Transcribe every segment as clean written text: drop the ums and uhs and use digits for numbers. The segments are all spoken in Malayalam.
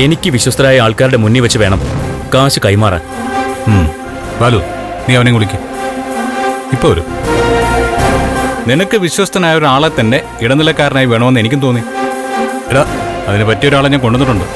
എനിക്ക് വിശ്വസ്തരായ ആൾക്കാരുടെ മുന്നിൽ വെച്ച് വേണം കാശ് കൈമാറാൻ. ബാലു, നീ അവനെ വിളിക്ക്. ഇപ്പൊ വരും. നിനക്ക് വിശ്വസ്തനായ ഒരാളെ തന്നെ ഇടനിലക്കാരനായി വേണമെന്ന് എനിക്കും തോന്നി. എടാ, അതിന് പറ്റിയ ഒരാളെ ഞാൻ കൊണ്ടുവന്നിട്ടുണ്ട്.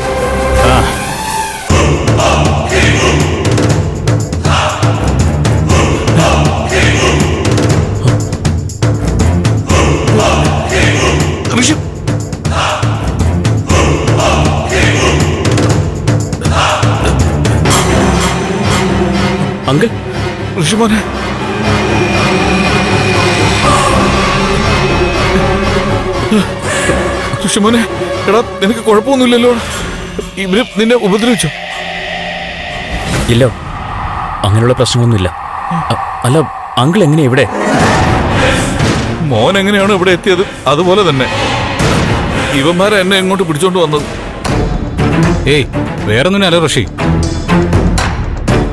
അങ്കിൾ, ഋഷിമോനെ, ഋഷിമോനെ, എടാ നിനക്ക് കുഴപ്പമൊന്നുമില്ലല്ലോ? ഇവര് നിന്നെ ഉപദ്രവിച്ചോ? ഇല്ല, അങ്ങനെയുള്ള പ്രശ്നങ്ങളൊന്നുമില്ല. അല്ല, അങ്കിൾ എങ്ങനെയാ ഇവിടെ? മോൻ എങ്ങനെയാണ് ഇവിടെ എത്തിയത് അതുപോലെ തന്നെ ഇവന്മാരെ എന്നെ എങ്ങോട്ട് പിടിച്ചോണ്ട് വന്നത്. ഏയ്, വേറൊന്നിനല്ല ഋഷി.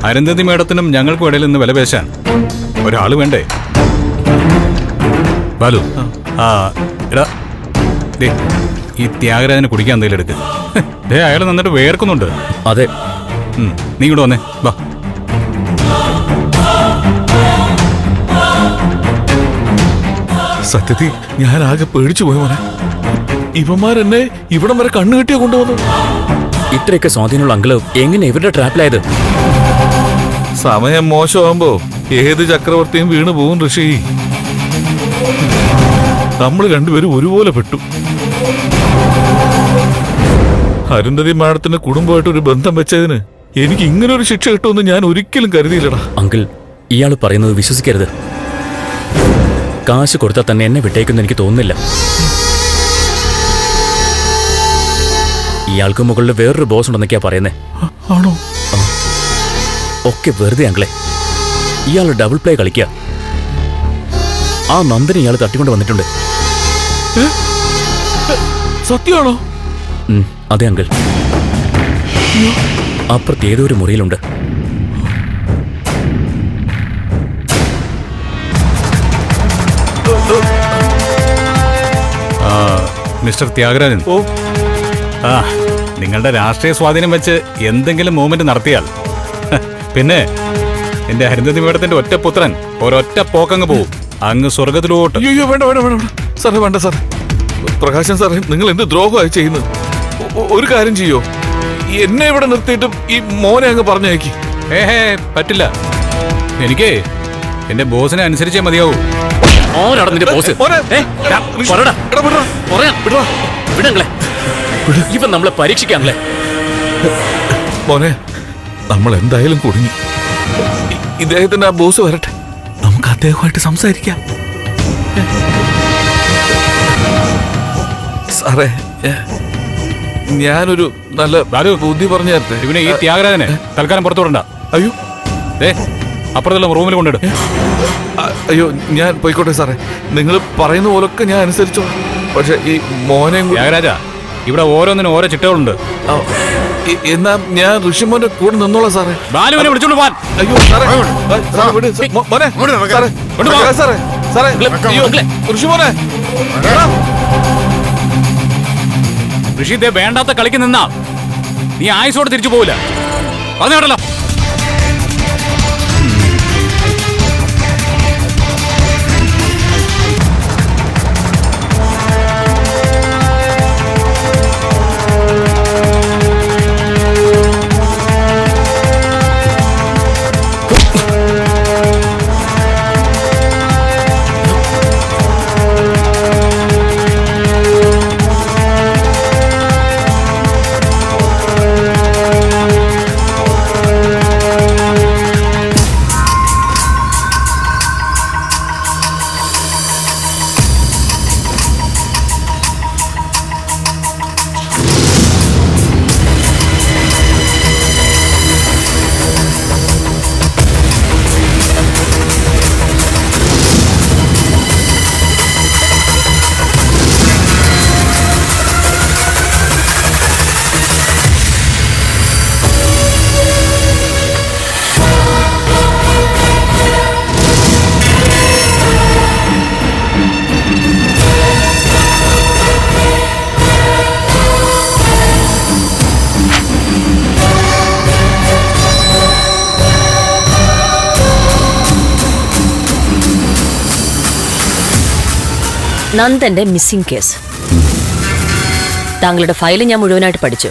അരുന്ധതി മേഡത്തിനും ഞങ്ങൾക്കും ഇടയിൽ നിന്ന് വില പേശാൻ ഒരാള് വേണ്ടേ? ബാലു, എടാ ദേ, ഈ ത്യാഗരാജനെ കുടിക്കാൻ എന്തെങ്കിലും എടുക്ക്. ദേ, അയാൾ നന്നിട്ട് വേർക്കുന്നുണ്ട്. അതെ. നീ ഇങ്ങോട്ട് വന്നേ, വാ. സത്യത്തിൽ ഞാൻ ആകെ പേടിച്ചു പോയ മോനെ. ഇവന്മാരെന്നെ ഇവിടം വരെ കണ്ണു കെട്ടിയാ കൊണ്ടുവന്നു. ഇത്രയൊക്കെ സ്വാധീനമുള്ള അങ്കിള് എങ്ങനെ ഇവരുടെ ട്രാപ്പിലായത്? സമയം മോശമാകുമ്പോ ഏത് ചക്രവർത്തിയും വീണു പോകും ഋഷി. നമ്മൾ രണ്ടുപേരും ഒരുപോലെ പെട്ടു. അരുന്ധതി മാഡത്തിന്റെ കുടുംബമായിട്ട് ഒരു ബന്ധം വെച്ചതിന് എനിക്ക് ഇങ്ങനെ ഒരു ശിക്ഷ കിട്ടുമെന്ന് ഞാൻ ഒരിക്കലും കരുതിയില്ലടാ. അങ്കിൾ, ഇയാൾ പറയുന്നത് വിശ്വസിക്കരുത്. കാശ് കൊടുത്താൽ തന്നെ എന്നെ വിട്ടേക്കുമെന്ന് എനിക്ക് തോന്നുന്നില്ല. ഇയാൾക്ക് മുകളിൽ വേറൊരു ബോസ് ഉണ്ടെന്നൊക്കെയാ പറയുന്നേ. ആണോ? ഒക്കെ വെറുതെ അങ്കിളെ. ഇയാൾ ഡബിൾ പ്ലേ കളിക്കുക. ആ നന്ദനെ ഇയാൾ തട്ടിക്കൊണ്ട് വന്നിട്ടുണ്ട്. സത്യമാണോ? അതെ അങ്കിൾ. അപ്പുറത്ത് ഏതോ ഒരു മുറിയിലുണ്ട്. മിസ്റ്റർ ത്യാഗരാജൻ, നിങ്ങളുടെ രാഷ്ട്രീയ സ്വാധീനം വെച്ച് എന്തെങ്കിലും മൂവ്മെന്റ് നടത്തിയാൽ പിന്നെ എന്റെ അരുന്ധതി മേഡത്തിന്റെ ഒറ്റപുത്രൻ ഒരൊറ്റ പോക്കങ്ങ് പോവും, അങ്ങ് സ്വർഗത്തിലോട്ട്. അയ്യോ, വേണ്ട വേണ്ട വേണ്ട സാറേ, വേണ്ട സാറേ. പ്രകാശൻ സാറേ, നിങ്ങൾ എന്ത് ദ്രോഹമായി ചെയ്യുന്നത്? ഒരു കാര്യം ചെയ്യോ, എന്നെ ഇവിടെ നിർത്തിയിട്ടും ഈ മോനെ അങ്ങ് പറഞ്ഞയക്കി. പറ്റില്ല. എനിക്ക് എന്റെ ബോസിനെ അനുസരിച്ചേ മതിയാവൂ. ഇവൻ നമ്മളെ പരീക്ഷിക്കാണല്ലേ? മോനെ, നമ്മൾ എന്തായാലും കുടുങ്ങി. ഇദ്ദേഹത്തിന്റെ ആ ബോസ് വരട്ടെ, നമുക്ക് അദ്ദേഹമായിട്ട് സംസാരിക്കാം. സാറേ, ഞാനൊരു നല്ല ബുദ്ധി പറഞ്ഞു തരട്ടെ. ഇവനെ ഈ ത്യാഗരാജനെ തൽക്കാലം പുറത്തു വിടണ്ട. അയ്യോ, അപ്പുറത്തുള്ള റൂമിൽ കൊണ്ടിടും. അയ്യോ, ഞാൻ പോയിക്കോട്ടെ സാറേ. നിങ്ങൾ പറയുന്ന പോലൊക്കെ ഞാൻ അനുസരിച്ചോ. പക്ഷെ ഈ മോനെ ത്യാഗരാജ, ഇവിടെ ഓരോന്നിനും ഓരോ ചിട്ടകളുണ്ട്. എന്നാ ഞാൻ ഋഷിമോന്റെ കൂടെ നിന്നോളാം സാറേ. ബാലുവിനെ വിളിച്ചോണ്ട് പോവാൻ. അയ്യോ സാറേ, സാറേ, സാറേ, ഋഷിമോനെ. ഋഷി, ഇതേ വേണ്ടാത്ത കളിക്ക് നിന്നാ നീ ആയുസോടെ തിരിച്ചു പോവില്ല. പറഞ്ഞോട്ടല്ലോ. നന്ദന്റെ മിസ്സിംഗ് കേസ്. താങ്കളുടെ ഫയൽ ഞാൻ മുഴുവനായിട്ട് പഠിച്ചു.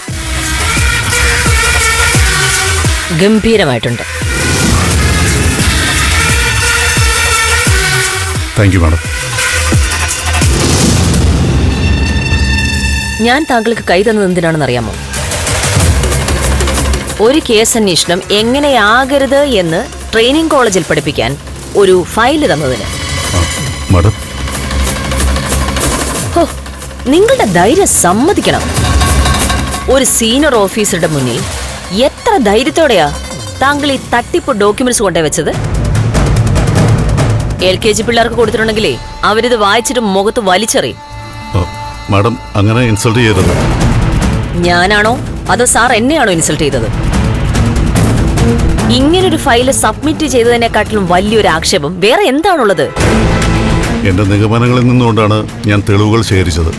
ഗംഭീരമായിട്ടുണ്ട്. Thank you madam. ഞാൻ താങ്കൾക്ക് കൈ തന്നത് എന്തിനാണെന്ന് അറിയാമോ? ഒരു കേസ് അന്വേഷണം എങ്ങനെയാകരുത് എന്ന് ട്രെയിനിങ് കോളേജിൽ പഠിപ്പിക്കാൻ ഒരു ഫയല് തന്നതിന്. മാഡം, ഹോ, നിങ്ങളുടെ ധൈര്യം സമ്മതിക്കണം. ഒരു സീനിയർ ഓഫീസറുടെ മുന്നിൽ എത്ര ധൈര്യത്തോടെയാ താങ്കൾ ഈ തട്ടിപ്പ് ഡോക്യുമെന്റ്സ് കൊണ്ടേ വെച്ചത്? LKG പിള്ളേർക്ക് കൊടുത്തിട്ടുണ്ടെങ്കിലേ അവരിത് വായിച്ചിട്ട് മുഖത്ത് വലിച്ചെറിയും. മാഡം അങ്ങനെ ഇൻസൾട്ട് ചെയ്തത് ഞാനാണോ അതോ സാർ എന്നെയാണോ ഇൻസൾട്ട് ചെയ്തത്? ഇങ്ങനൊരു ഫയല് സബ്മിറ്റ് ചെയ്തതിനെക്കാട്ടിലും വലിയൊരു ആക്ഷേപം വേറെ എന്താണുള്ളത്? എന്റെ നിഗമനങ്ങളിൽ നിന്നുകൊണ്ടാണ് ഞാൻ തെളിവുകൾ ശേഖരിച്ചത്.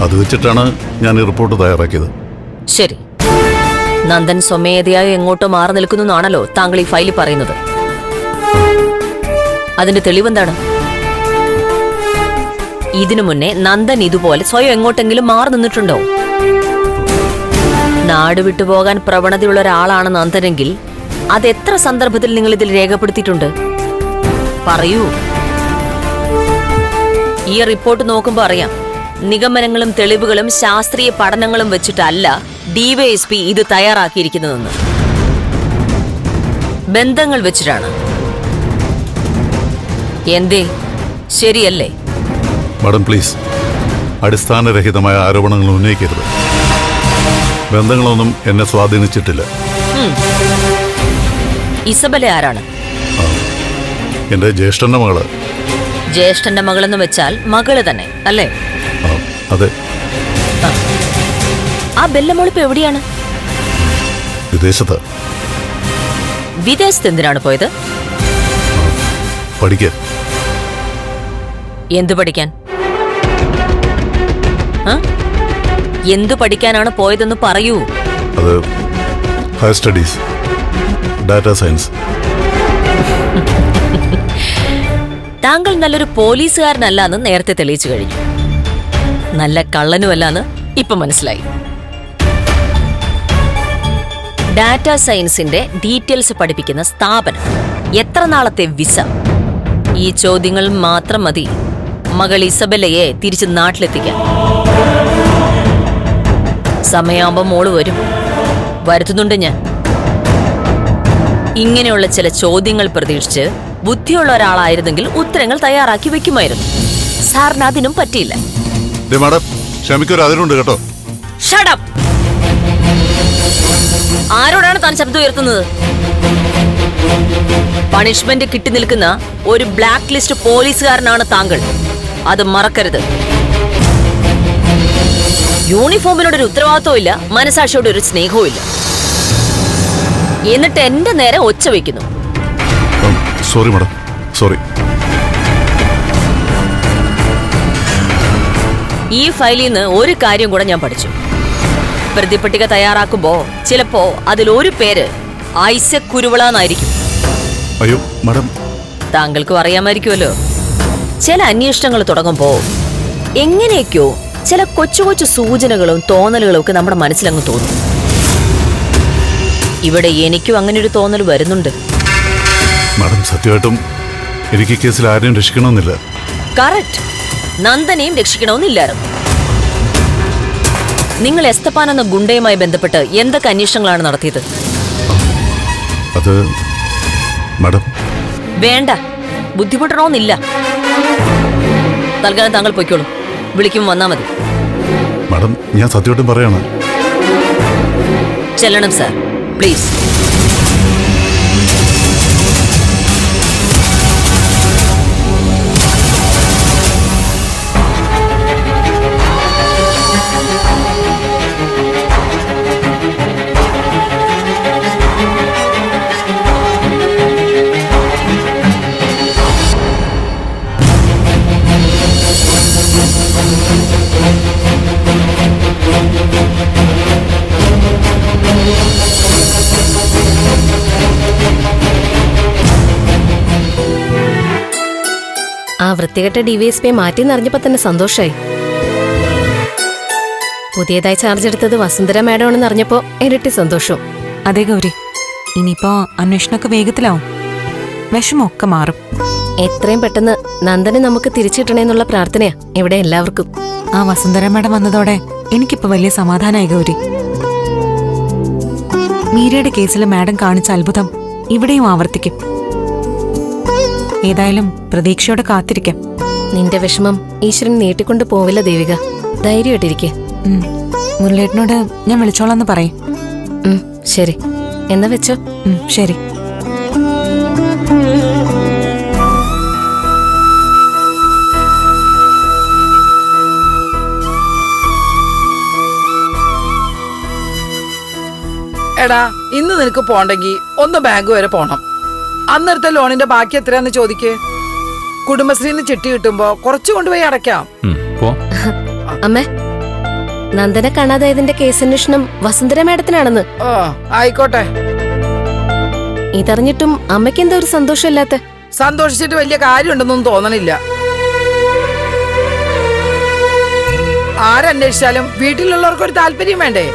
അത് വെച്ചിട്ടാണ് ഞാൻ ഈ റിപ്പോർട്ട് തയ്യാറാക്കിയത്. ശരി, നന്ദൻ സ്വമേധയായി എങ്ങോട്ടോ മാറി നിൽക്കുന്നു എന്നാണല്ലോ താങ്കൾ ഈ ഫയലിൽ പറയുന്നത്. അതിന്റെ തെളിവെന്താണ്? ഇതിനു മുന്നേ നന്ദൻ ഇതുപോലെ സ്വയം എങ്ങോട്ടെങ്കിലും മാറി നിന്നിട്ടുണ്ടോ? നാട് വിട്ടുപോകാൻ പ്രവണതയുള്ള ഒരാളാണ് നന്ദനെങ്കിൽ അതെത്ര സന്ദർഭത്തിൽ നിങ്ങൾ ഇതിൽ രേഖപ്പെടുത്തിയിട്ടുണ്ട്? പറയൂ. ഈ റിപ്പോർട്ട് നോക്കുമ്പോ അറിയാം, നിഗമനങ്ങളും തെളിവുകളും ശാസ്ത്രീയ പഠനങ്ങളും വെച്ചിട്ടല്ല DYSP ഇത് തയ്യാറാക്കിയിരിക്കുന്നതെന്ന്. ബന്ധങ്ങൾ വെച്ചിട്ടാണ്. എന്തേ, ശരിയല്ലേ? മാഡം പ്ലീസ്, അടിസ്ഥാനരഹിതമായ ആരോപണങ്ങൾ ഉന്നയിക്കരുത്. ബന്ധങ്ങളൊന്നും എന്നെ സ്വാധീനിച്ചിട്ടില്ല. ഇസബല ആരാണ്? എന്റെ ജ്യേഷ്ഠന്റെ മകള്. ജ്യേഷ്ഠന്റെ മകളെന്ന് വെച്ചാൽ മകള് തന്നെ അല്ലേ? അതെ. ആ ബെല്ലമോളിപ്പ് എവിടെയാണ്? വിദേശത്ത്. വിദേശത്ത് എന്തിനാണ് പോയത്? പഠിക്കാൻ. എന്തു പഠിക്കാൻ? എന്തു പഠിക്കാനാണ് പോയതെന്ന് പറയൂ. അത് ഹയർ സ്റ്റഡീസ്, ഡാറ്റാ സയൻസ്. താങ്കൾ നല്ലൊരു പോലീസുകാരനല്ലാന്ന് നേരത്തെ തെളിയിച്ചു കഴിഞ്ഞു. നല്ല കള്ളനുമല്ലാന്ന് ഇപ്പൊ മനസ്സിലായി. ഡാറ്റാ സയൻസിന്റെ ഡീറ്റെയിൽസ് പഠിപ്പിക്കുന്ന സ്ഥാപനം, എത്ര നാളത്തെ വിസ? ഈ ചോദ്യങ്ങൾ മാത്രം മതി മകൾ ഇസബെല്ലയെ തിരിച്ച് നാട്ടിലെത്തിക്കാൻ. സമയമാകുമ്പോ മോള് വരും. വരുത്തുന്നുണ്ട് ഞാൻ. ഇങ്ങനെയുള്ള ചില ചോദ്യങ്ങൾ പ്രതീക്ഷിച്ച് ബുദ്ധിയുള്ള ഒരാളായിരുന്നെങ്കിൽ ഉത്തരങ്ങൾ തയ്യാറാക്കി വെക്കുമായിരുന്നു. സാറിന് അതിനും പറ്റിയില്ല. കേട്ടോ. ആരോടാണ് താൻ ശബ്ദം ഉയർത്തുന്നത്? പണിഷ്മെന്റ് കിട്ടി നിൽക്കുന്ന ഒരു ബ്ലാക്ക് ലിസ്റ്റ് പോലീസുകാരനാണ് താങ്കൾ. അത് മറക്കരുത്. യൂണിഫോമിനോടൊരു ഉത്തരവാദിത്വവും ഇല്ല, മനസാക്ഷിയോട് ഒരു സ്നേഹവും ഇല്ല. എന്നിട്ട് എന്റെ നേരെ ഒച്ച വയ്ക്കുന്നു. Sorry madam, sorry. ഈ ഫയലിൽ നിന്ന് ഒരു കാര്യം കൂടെ ഞാൻ പഠിച്ചു. പ്രതിപട്ടിക തയ്യാറാക്കുമ്പോ ചിലപ്പോ അതിലൊരു പേര് ഐസക് കുരുവിള എന്നായിരിക്കും. അയ്യോ മാഡം, താങ്കൾക്കും അറിയാമായിരിക്കുമല്ലോ. ചില അന്വേഷണങ്ങൾ തുടങ്ങുമ്പോ എങ്ങനെയൊക്കെയോ ചില കൊച്ചു കൊച്ചു സൂചനകളും തോന്നലുകളും ഒക്കെ നമ്മുടെ മനസ്സിലങ്ങ് തോന്നും. ഇവിടെ എനിക്കും അങ്ങനെ ഒരു തോന്നൽ വരുന്നുണ്ട്. മാഡം സത്യമായിട്ടും എനിക്ക് കേസിൽ ആരെയും രക്ഷിക്കണമെന്നില്ല. കറക്റ്റ്. നന്ദനെയും രക്ഷിക്കണമെന്നില്ലായിരുന്നു. നിങ്ങൾ എസ്തപ്പാൻ എന്ന ഗുണ്ടയുമായി ബന്ധപ്പെട്ട് എന്തൊക്കെ അന്വേഷണങ്ങളാണ് നടത്തിയത്? അത് മാഡം വേണ്ട, ബുദ്ധിമുട്ടണമെന്നില്ല. തൽക്കാലം താങ്കൾ പൊയ്ക്കോളൂ. വിളിക്കുമ്പോൾ വന്നാ മതി. മാഡം ഞാൻ സത്യമായിട്ടും പറയാണ്. ചെല്ലണം സാർ, പ്ലീസ്. വൃത്തികെട്ട DVSP മാറ്റിന്നറിഞ്ഞപ്പോ തന്നെ സന്തോഷായി. പുതിയതായി ചാർജ് എടുത്തത് വസുന്ധര മാഡം ആണെന്ന് അറിഞ്ഞപ്പോ ഇരട്ടി സന്തോഷം. അതെ ഗൗരി, ഇനിയിപ്പോ അന്വേഷണമൊക്കെ വേഗത്തിലാവും, വിഷമമൊക്കെ മാറും. എത്രയും പെട്ടെന്ന് നന്ദനെ നമുക്ക് തിരിച്ചിട്ടണേന്നുള്ള പ്രാർത്ഥനയാ ഇവിടെ എല്ലാവർക്കും. ആ വസുന്ധര മേഡം വന്നതോടെ എനിക്കിപ്പോ വലിയ സമാധാനമായി ഗൗരി. മീരയുടെ കേസിൽ മാഡം കാണിച്ച അത്ഭുതം ഇവിടെയും ആവർത്തിക്കും. ഏതായാലും പ്രതീക്ഷയോടെ കാത്തിരിക്കാം. നിന്റെ വിഷമം ഈശ്വരൻ നീട്ടിക്കൊണ്ട് പോവില്ല ദേവിക, ധൈര്യമായിട്ടിരിക്കെ. മുരളേട്ടനോട് ഞാൻ വിളിച്ചോളാന്ന് പറയും. ശരി, എന്നാ വെച്ചോ. ശരി. എടാ, ഇന്ന് നിനക്ക് പോണ്ടെങ്കി ഒന്ന് ബാങ്ക് വരെ പോണം. അന്നെടുത്ത ലോണിന്റെ ബാക്കി എത്രയാന്ന് ചോദിക്ക്. കുടുംബശ്രീന്ന് ചിട്ടി കിട്ടുമ്പോ കുറച്ചു കൊണ്ടുപോയി അടയ്ക്കാം. അമ്മേ, നന്ദനെ കാണാതായതിന്റെ കേസന്വേഷണം വസുന്ധര മാഡത്തിനാണെന്ന്. ഓ, ആയിക്കോട്ടെ. ഇതറിഞ്ഞിട്ടും അമ്മയ്ക്ക് എന്താ ഒരു സന്തോഷമില്ലാത്ത? സന്തോഷിച്ചിട്ട് വലിയ കാര്യമുണ്ടെന്നൊന്നും തോന്നണില്ല. ആരന്വേഷിച്ചാലും വീട്ടിലുള്ളവർക്ക് ഒരു താല്പര്യം വേണ്ടേ?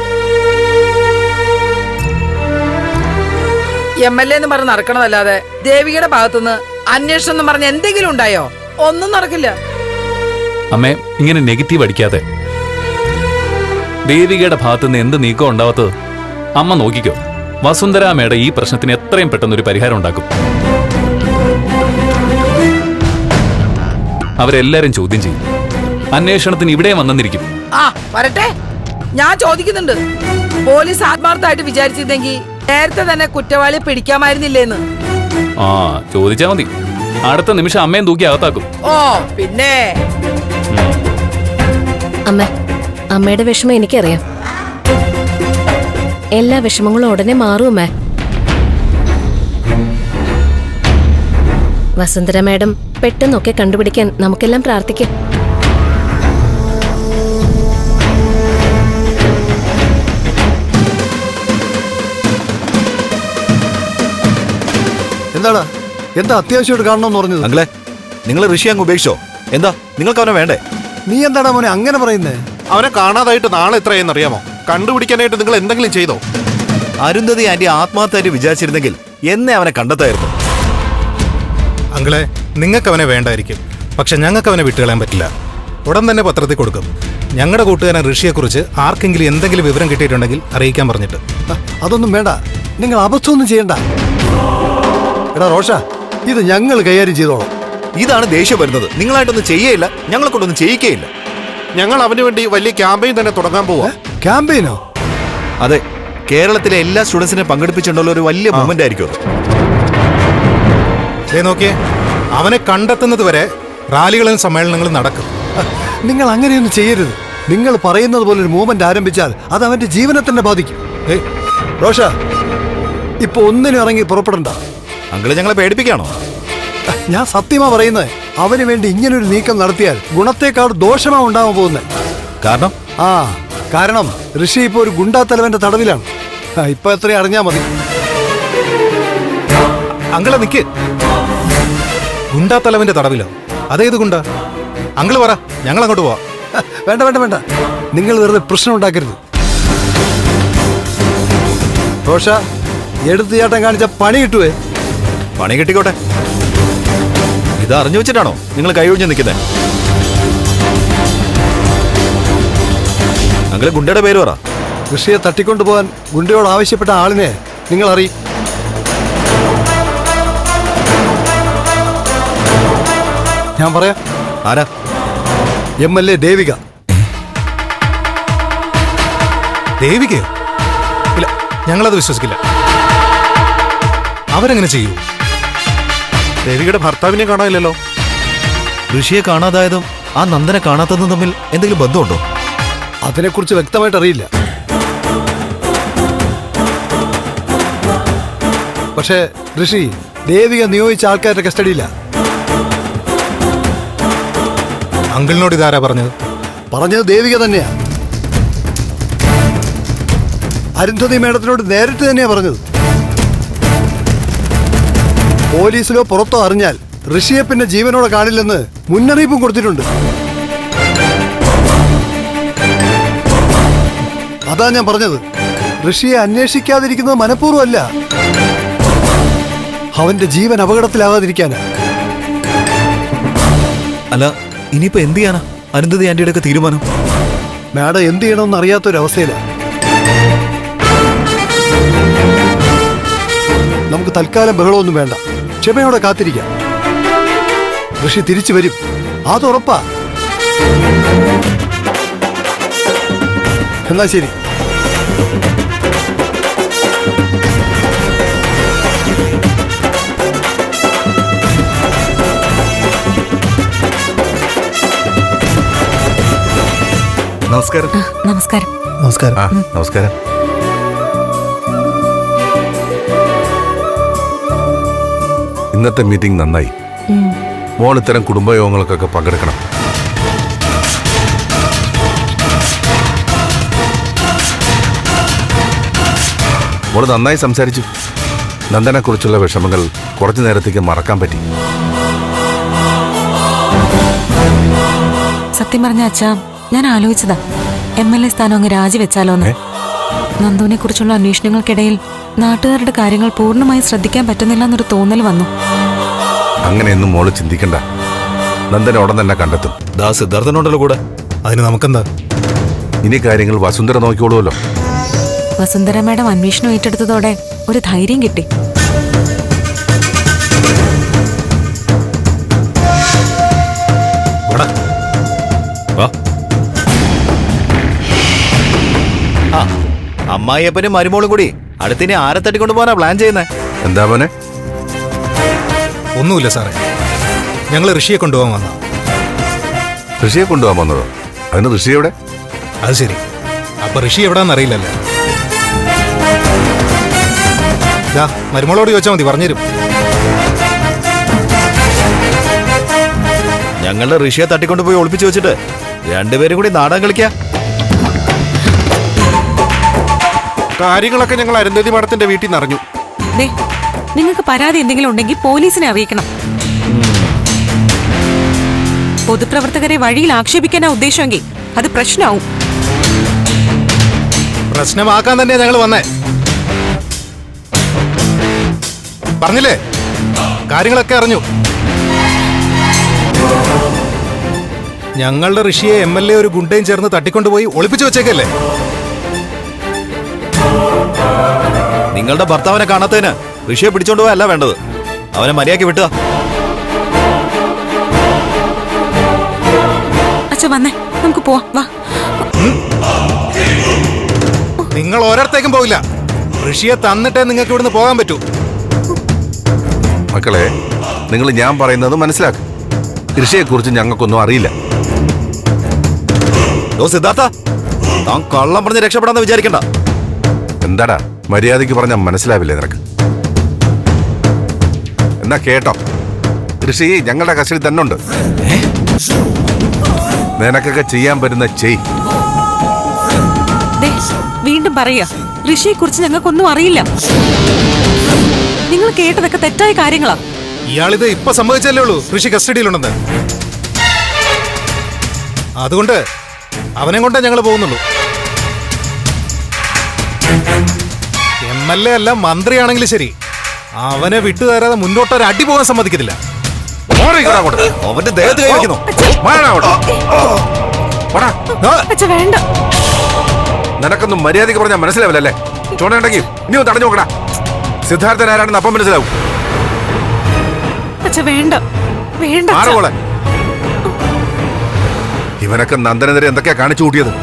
MLA എന്ന് പറഞ്ഞ് നടക്കണതല്ലാതെ ദേവികയുടെ ഭാഗത്തുനിന്ന് അന്വേഷണം എന്ന് പറഞ്ഞ് എന്തെങ്കിലും ഉണ്ടായോ? ഒന്നും നടക്കില്ല. അമ്മേ, ഇങ്ങനെ നെഗറ്റീവ് അടിക്കാതെ. ദേവികയുടെ ഭാഗത്തുനിന്ന് എന്ത് നീക്കം ഉണ്ടാവാത്തത് അമ്മ നോക്കിക്കോ. വസുന്ധരാമയുടെ ഈ പ്രശ്നത്തിന് എത്രയും പെട്ടെന്നൊരു പരിഹാരം ഉണ്ടാക്കും. അവരെല്ലാരും ചോദ്യം ചെയ്യും. അന്വേഷണത്തിന് ഇവിടെ വന്നെന്നിരിക്കും. ആ, വരട്ടെ. ഞാൻ ചോദിക്കുന്നുണ്ട്, പോലീസ് ആത്മാർത്ഥമായിട്ട് വിചാരിച്ചിരുന്നെങ്കിൽ നേരത്തെ തന്നെ കുറ്റവാളിയെ പിടിക്കാമായിരുന്നില്ലേന്ന്. ആ, ചോദിച്ചാ മതി. അടുത്ത നിമിഷം അമ്മയും തൂക്കി അകത്താക്കും. ഓ പിന്നെ. അമ്മയുടെ വിഷമം എനിക്കറിയാം. എല്ലാ വിഷമങ്ങളും ഉടനെ മാറും അമ്മേ. വസുന്ധര മാഡം പെട്ടെന്നൊക്കെ കണ്ടുപിടിക്കാൻ നമുക്കെല്ലാം പ്രാർത്ഥിക്കാം. എന്താടാ, എന്താ അത്യാവശ്യമായിട്ട് കാണണമെന്ന് പറഞ്ഞത്? അങ്ങളെ, നിങ്ങൾ ഋഷി അങ്ങ് ഉപേക്ഷിച്ചോ? എന്താ നിങ്ങൾക്ക് അവനെ വേണ്ടേ? നീ എന്താടാ മോനെ അങ്ങനെ പറയുന്നേ? അവനെ കാണാതായിട്ട് നാളെ എത്രയെന്ന് അറിയാമോ? കണ്ടുപിടിക്കാനായിട്ട് നിങ്ങൾ എന്തെങ്കിലും ചെയ്തോ? അരുന്ധതി ആന്റി ആത്മാർത്ഥമായിട്ട് വിചാരിച്ചിരുന്നെങ്കിൽ എന്നെ അവനെ കണ്ടെത്തായിരുന്നു. അങ്ങളെ, നിങ്ങൾക്ക് അവനെ വേണ്ടായിരിക്കും, പക്ഷെ ഞങ്ങൾക്ക് അവനെ വിട്ടുകളയാൻ പറ്റില്ല. ഉടൻ തന്നെ പത്രത്തിൽ കൊടുക്കും. ഞങ്ങളുടെ കൂട്ടുകാരൻ ഋഷിയെക്കുറിച്ച് ആർക്കെങ്കിലും എന്തെങ്കിലും വിവരം കിട്ടിയിട്ടുണ്ടെങ്കിൽ അറിയിക്കാൻ പറഞ്ഞിട്ട്. അതൊന്നും വേണ്ട, നിങ്ങൾ അബദ്ധമൊന്നും ചെയ്യണ്ട. എടാ റോഷ, ഇത് ഞങ്ങൾ കൈകാര്യം ചെയ്തോളാം. ഇതാണ് ദേഷ്യം വരുന്നത്. നിങ്ങളായിട്ടൊന്നും ചെയ്യേയില്ല, ഞങ്ങളെ കൊണ്ടൊന്നും ചെയ്യിക്കേയില്ല. ഞങ്ങൾ അവന് വേണ്ടി വലിയ ക്യാമ്പയിൻ തന്നെ തുടങ്ങാൻ പോവാ. ക്യാമ്പയിനോ? അതെ, കേരളത്തിലെ എല്ലാ സ്റ്റുഡൻസിനെ പങ്കെടുപ്പിച്ചുകൊണ്ടുള്ള ഒരു വലിയ മൂവ്മെന്റ് ആയിരിക്കും അത്. നോക്കിയേ, അവനെ കണ്ടെത്തുന്നത് വരെ റാലികളും സമ്മേളനങ്ങളും നടക്കും. നിങ്ങൾ അങ്ങനെയൊന്നും ചെയ്യരുത്. നിങ്ങൾ പറയുന്നത് പോലെ ഒരു മൂവ്മെന്റ് ആരംഭിച്ചാൽ അത് അവന്റെ ജീവനെ തന്നെ ബാധിക്കും. റോഷ, ഇപ്പൊ ഒന്നിനും ഇറങ്ങി പുറപ്പെടണ്ട. അങ്കിള് ഞങ്ങളെ പേടിപ്പിക്കാണോ? ഞാൻ സത്യമാ പറയുന്നത്. അവന് വേണ്ടി ഇങ്ങനൊരു നീക്കം നടത്തിയാൽ ഗുണത്തേക്കാൾ ദോഷമാ ഉണ്ടാവാൻ പോകുന്നത്. കാരണം കാരണം ഋഷി ഇപ്പൊ ഒരു ഗുണ്ടാത്തലവന്റെ തടവിലാണ്. ഇപ്പൊ എത്രയും അറിഞ്ഞാ മതി. അങ്കിളെ നിക്ക്. ഗുണ്ടാത്തലവന്റെ തടവിലോ? അതേത് ഗുണ്ട? അങ്കിള് പറ, ഞങ്ങൾ അങ്ങോട്ട് പോവാ. വേണ്ട വേണ്ട വേണ്ട, നിങ്ങൾ വെറുതെ പ്രശ്നം ഉണ്ടാക്കരുത്. റോഷ, എടുത്തു ചേട്ടൻ കാണിച്ച പണി കിട്ടുവേ. പണി കിട്ടിക്കോട്ടെ. ഇത് അറിഞ്ഞു വെച്ചിട്ടാണോ നിങ്ങൾ കൈയൊഴിഞ്ഞ് നിൽക്കുന്നത്? അങ്കിള് ഗുണ്ടയുടെ പേര് പറ. ഋഷിയെ തട്ടിക്കൊണ്ടുപോകാൻ ഗുണ്ടയോട് ആവശ്യപ്പെട്ട ആളിനെ നിങ്ങൾ അറിയും. ഞാൻ പറയാം. ആരാ? MLA ദേവിക. ദേവികയോ? ഇല്ല, ഞങ്ങളത് വിശ്വസിക്കില്ല. അവരെങ്ങനെ ചെയ്യൂ? ദേവികയുടെ ഭർത്താവിനെ കാണാനില്ലല്ലോ. ഋഷിയെ കാണാതായതും ആ നന്ദനെ കാണാത്തതും തമ്മിൽ എന്തെങ്കിലും ബന്ധമുണ്ടോ? അതിനെക്കുറിച്ച് വ്യക്തമായിട്ട് അറിയില്ല. പക്ഷേ ഋഷി ദേവിക നിയോഗിച്ച ആൾക്കാരുടെ കസ്റ്റഡിയില്ല. അങ്കിളിനോട് ഇതാരാ പറഞ്ഞത്? പറഞ്ഞത് ദേവിക തന്നെയാ. അരുന്ധതി മേഡത്തിനോട് നേരിട്ട് തന്നെയാ പറഞ്ഞത്. പോലീസിലോ പുറത്തോ അറിഞ്ഞാൽ ഋഷിയെ പിന്നെ ജീവനോടെ കാണില്ലെന്ന് മുന്നറിയിപ്പും കൊടുത്തിട്ടുണ്ട്. അതാ ഞാൻ പറഞ്ഞത്, ഋഷിയെ അന്വേഷിക്കാതിരിക്കുന്നത് മനഃപൂർവ്വമല്ല, അവന്റെ ജീവൻ അപകടത്തിലാകാതിരിക്കാനാ. അല്ല ഇനിയിപ്പോ എന്ത് ചെയ്യാനാ അരുന്ധതി ആന്റിയുടെ ഒക്കെ തീരുമാനം? മാഡം എന്ത് ചെയ്യണമെന്ന് അറിയാത്തൊരവസ്ഥയിലാണ്. നമുക്ക് തൽക്കാലം ബഹളമൊന്നും വേണ്ട, ക്ഷമയോടെ കാത്തിരിക്കാം. ഋഷി തിരിച്ചു വരും, അതുറപ്പാ. എന്നാ ശരി. നമസ്കാരം. നമസ്കാരം. നമസ്കാരം. നമസ്കാരം. ഇന്നത്തെ മീറ്റിംഗ് നന്നായി. മോൾ ഇത്തരം കുടുംബയോഗങ്ങൾക്കൊക്കെ പങ്കെടുക്കണം. മോൾ നന്നായി സംസാരിച്ചു. നന്ദനെ കുറിച്ചുള്ള വിഷമങ്ങൾ കുറച്ചു നേരത്തേക്ക് മറക്കാൻ പറ്റി. സത്യം പറഞ്ഞ അച്ഛാ, ഞാൻ ആലോചിച്ചതാ MLA സ്ഥാനം അങ്ങ് രാജിവെച്ചാലോന്ന്. നന്ദുവിനെ കുറിച്ചുള്ള അന്വേഷണങ്ങൾക്കിടയിൽ നാട്ടുകാരുടെ കാര്യങ്ങൾ പൂർണ്ണമായി ശ്രദ്ധിക്കാൻ പറ്റുന്നില്ല എന്നൊരു തോന്നൽ വന്നു. അങ്ങനെയൊന്നും മോള് ചിന്തിക്കണ്ട. നന്ദനെ ഉടൻ തന്നെ കണ്ടെത്തും. ദാ സിദ്ധാർത്ഥനുണ്ടല്ലോ കൂടെ. അതിന് നമുക്കെന്താ? ഇനി കാര്യങ്ങൾ വസുന്ധര നോക്കിക്കോളുമല്ലോ. വസുന്ധര മാഡം അന്വേഷണം ഏറ്റെടുത്തതോടെ ഒരു ധൈര്യം കിട്ടി. അമ്മായിയപ്പനും മരുമോളും കൂടി അടുത്തിനെ ആരെ തട്ടിക്കൊണ്ടു പോകാനാ പ്ലാൻ ചെയ്യുന്നേ? എന്താ മോനെ? ഒന്നുമില്ല സാറേ, ഞങ്ങൾ ഋഷിയെ കൊണ്ടുപോകാൻ വന്ന. ഋഷിയെ കൊണ്ടുപോകാൻ വന്നതോ? അതിന് ഋഷി എവിടെ? അത് ശരി, അപ്പൊ ഋഷി എവിടാന്ന് അറിയില്ലല്ലേ? മരുമോളോട് ചോദിച്ചാൽ മതി, പറഞ്ഞുതരും. ഞങ്ങളുടെ ഋഷിയെ തട്ടിക്കൊണ്ടുപോയി ഒളിപ്പിച്ചു വെച്ചിട്ട് രണ്ടുപേരും കൂടി നാടകം കളിക്കാ. കാര്യങ്ങളൊക്കെ ഞങ്ങൾ അരുന്ധതി മാഡത്തിന്റെ വീട്ടിൽ നിന്ന് അറിഞ്ഞു. നിങ്ങൾക്ക് പരാതി എന്തെങ്കിലും ഉണ്ടെങ്കിൽ പോലീസിനെ അറിയിക്കണം. പൊതുപ്രവർത്തകരെ വഴിയിൽ ആക്ഷേപിക്കാനാ ഉദ്ദേശമെങ്കിൽ അത് പ്രശ്നമാവും. പ്രശ്നമാക്കാൻ തന്നെയാ ഞങ്ങൾ വന്നേ. പറഞ്ഞില്ലേ, കാര്യങ്ങളൊക്കെ അറിഞ്ഞു. ഞങ്ങളുടെ ഋഷിയെ MLA ഒരു ഗുണ്ടയും ചേർന്ന് തട്ടിക്കൊണ്ടുപോയി ഒളിപ്പിച്ചു വെച്ചേക്കല്ലേ? നിങ്ങളുടെ ഭർത്താവിനെ കാണാത്തതിന് ഋഷിയെ പിടിച്ചോണ്ടുപോയല്ല വേണ്ടത്, അവനെ മര്യാദയ്ക്ക് വിട്ടുക. അച്ഛാ വന്നേ, നമുക്ക് പോവാം, വാ. നിങ്ങൾ ഓരോരുത്തേക്കും പോയില്ല, ഋഷിയെ തന്നിട്ടേ നിങ്ങൾക്ക് ഇവിടുന്ന് പോകാൻ പറ്റൂ. മക്കളെ, നിങ്ങൾ ഞാൻ പറയുന്നത് മനസ്സിലാക്കും. ഋഷിയെക്കുറിച്ച് ഞങ്ങൾക്കൊന്നും അറിയില്ല. സിദ്ധാർത്ഥ, താൻ കള്ളം പറഞ്ഞ് രക്ഷപ്പെടാന്ന് വിചാരിക്കണ്ട. എന്താടാ, മര്യാദയ്ക്ക് പറഞ്ഞാൽ മനസ്സിലാവില്ലേ നിനക്ക്? എന്നാ കേട്ടോ, ഋഷി ഞങ്ങളുടെ കസ്റ്റഡി തന്നെ ഉണ്ട്. നിനക്കൊക്കെ ചെയ്യാൻ പറ്റുന്ന ചെയ്. വീണ്ടും പറയാ, ഋഷിയെ കുറിച്ച് ഞങ്ങൾക്കൊന്നും അറിയില്ല. നിങ്ങൾ കേട്ടതൊക്കെ തെറ്റായ കാര്യങ്ങളാ. ഇയാളിത് ഇപ്പൊ സംഭവിച്ചല്ലേ ഉള്ളൂ ഋഷി കസ്റ്റഡിയിലുണ്ടെന്ന്. അതുകൊണ്ട് അവനെ കൊണ്ടേ ഞങ്ങൾ പോകുന്നുള്ളൂ. MLA അല്ല, മന്ത്രിയാണെങ്കിലും ശരി, അവനെ വിട്ടുതരാതെ മുന്നോട്ടൊരു അടി പോകാൻ സമ്മതിക്കത്തില്ല. അവന്റെ ദേഹത്ത് കഴിക്കുന്നു. വേണ്ട, നിനക്കൊന്നും മര്യാദയ്ക്ക് പറഞ്ഞാൽ മനസ്സിലാവില്ലല്ലേ? ചോണയുണ്ടെങ്കിൽ നീ ഒന്ന് തടഞ്ഞു നോക്കടാ. സിദ്ധാർത്ഥൻ ആരാണെന്ന് അപ്പം മനസ്സിലാവും. വേണ്ട വേണ്ട. ഇവനൊക്കെ നന്ദനെതിരെ എന്തൊക്കെയാ കാണിച്ചു കൂട്ടിയത്?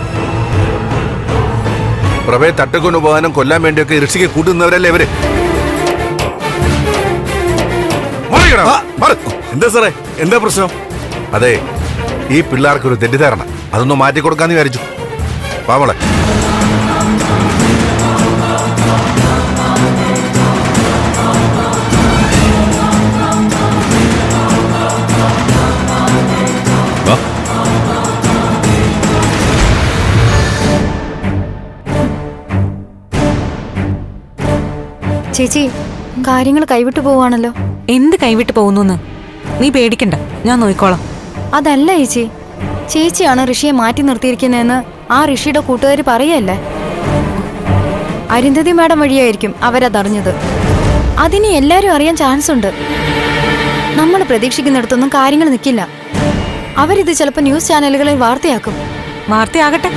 പ്രഭയെ തട്ടിക്കൊണ്ടു പോകാനും കൊല്ലാൻ വേണ്ടിയൊക്കെ ഋഷിക്ക് കൂട്ടുന്നവരല്ലേ ഇവര്? എന്താ സാറേ, എന്താ പ്രശ്നം? അതെ, ഈ പിള്ളേർക്കൊരു തെറ്റിദ്ധാരണ, അതൊന്ന് മാറ്റിക്കൊടുക്കാന്ന് വിചാരിച്ചു. പാവളെ, ചേച്ചി, കാര്യങ്ങൾ കൈവിട്ടു പോവാണല്ലോ. എന്ത് കൈവിട്ട് പോകുന്നു? നീ പേടിക്കണ്ട, ഞാൻ നോക്കിക്കോളാം. അതല്ല ചേച്ചി, ചേച്ചിയാണ് ഋഷിയെ മാറ്റി നിർത്തിയിരിക്കുന്നതെന്ന് ആ ഋഷിയുടെ കൂട്ടുകാർ പറയല്ലേ. അരുന്ധതി മാഡം വഴിയായിരിക്കും അവരതറിഞ്ഞത്. അതിന് എല്ലാരും അറിയാൻ ചാൻസ് ഉണ്ട്. നമ്മൾ പ്രതീക്ഷിക്കുന്നിടത്തൊന്നും കാര്യങ്ങൾ നിൽക്കില്ല. അവരിത് ചിലപ്പോൾ ന്യൂസ് ചാനലുകളിൽ വാർത്തയാക്കും. വാർത്തയാകട്ടെ,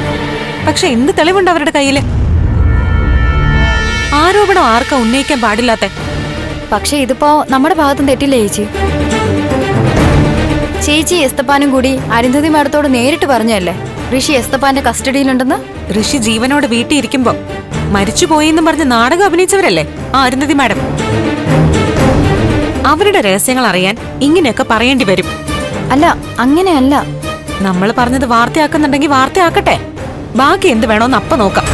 പക്ഷെ എന്ത് തെളിവുണ്ട് അവരുടെ കയ്യില്? ആരോപണം ആർക്കാ ഉന്നയിക്കാൻ പാടില്ലാത്ത? പക്ഷെ ഇതിപ്പോ നമ്മുടെ ഭാഗത്തും തെറ്റില്ല ചേച്ചി. ചേച്ചി എസ്തപ്പാനും കൂടി അരുന്ധതി മാഡത്തോട് നേരിട്ട് പറഞ്ഞല്ലേ ഋഷി എസ്തപ്പാന്റെ കസ്റ്റഡിയിലുണ്ടെന്ന്. ഋഷി ജീവനോട് വീട്ടിൽ ഇരിക്കുമ്പോ മരിച്ചുപോയെന്നും പറഞ്ഞ് നാടകം അഭിനയിച്ചവരല്ലേ ആ അരുന്ധതി മാഡം. അവരുടെ രഹസ്യങ്ങൾ അറിയാൻ ഇങ്ങനെയൊക്കെ പറയേണ്ടി വരും. അല്ല, അങ്ങനെയല്ല. നമ്മൾ പറഞ്ഞത് വാർത്തയാക്കുന്നുണ്ടെങ്കിൽ വാർത്തയാക്കട്ടെ, ബാക്കി എന്ത് വേണോന്ന് അപ്പ നോക്കാം.